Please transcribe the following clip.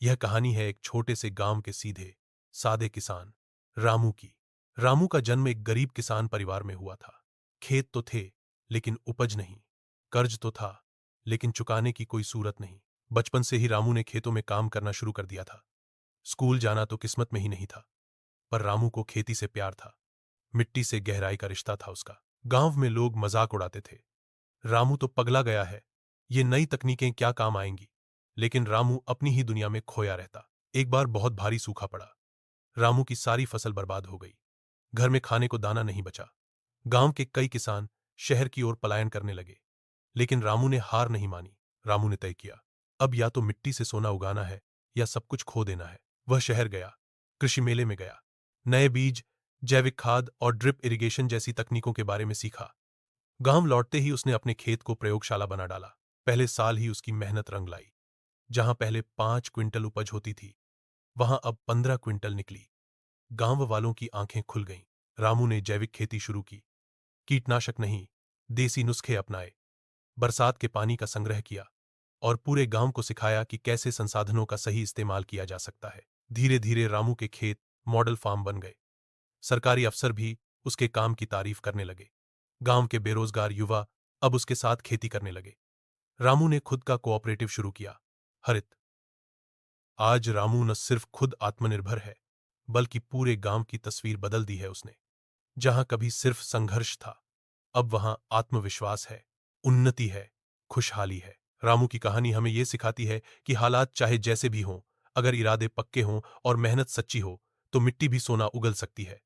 यह कहानी है एक छोटे से गांव के सीधे सादे किसान रामू की। रामू का जन्म एक गरीब किसान परिवार में हुआ था। खेत तो थे लेकिन उपज नहीं, कर्ज तो था लेकिन चुकाने की कोई सूरत नहीं। बचपन से ही रामू ने खेतों में काम करना शुरू कर दिया था। स्कूल जाना तो किस्मत में ही नहीं था, पर रामू को खेती से प्यार था। मिट्टी से गहराई का रिश्ता था उसका। गांव में लोग मजाक उड़ाते थे, रामू तो पगला गया है, ये नई तकनीकें क्या काम आएंगी। लेकिन रामू अपनी ही दुनिया में खोया रहता। एक बार बहुत भारी सूखा पड़ा, रामू की सारी फसल बर्बाद हो गई। घर में खाने को दाना नहीं बचा। गांव के कई किसान शहर की ओर पलायन करने लगे, लेकिन रामू ने हार नहीं मानी। रामू ने तय किया, अब या तो मिट्टी से सोना उगाना है या सब कुछ खो देना है। वह शहर गया, कृषि मेले में गया, नए बीज, जैविक खाद और ड्रिप इरिगेशन जैसी तकनीकों के बारे में सीखा। गांव लौटते ही उसने अपने खेत को प्रयोगशाला बना डाला। पहले साल ही उसकी मेहनत रंग लाई। जहां पहले 5 क्विंटल उपज होती थी, वहां अब 15 क्विंटल निकली। गांव वालों की आंखें खुल गईं। रामू ने जैविक खेती शुरू की, कीटनाशक नहीं, देसी नुस्खे अपनाए, बरसात के पानी का संग्रह किया और पूरे गांव को सिखाया कि कैसे संसाधनों का सही इस्तेमाल किया जा सकता है। धीरे धीरे रामू के खेत मॉडल फार्म बन गए। सरकारी अफसर भी उसके काम की तारीफ करने लगे। गांव के बेरोजगार युवा अब उसके साथ खेती करने लगे। रामू ने खुद का कोऑपरेटिव शुरू किया, हरित। आज रामू न सिर्फ खुद आत्मनिर्भर है, बल्कि पूरे गांव की तस्वीर बदल दी है उसने। जहां कभी सिर्फ संघर्ष था, अब वहां आत्मविश्वास है, उन्नति है, खुशहाली है। रामू की कहानी हमें यह सिखाती है कि हालात चाहे जैसे भी हों, अगर इरादे पक्के हों और मेहनत सच्ची हो, तो मिट्टी भी सोना उगल सकती है।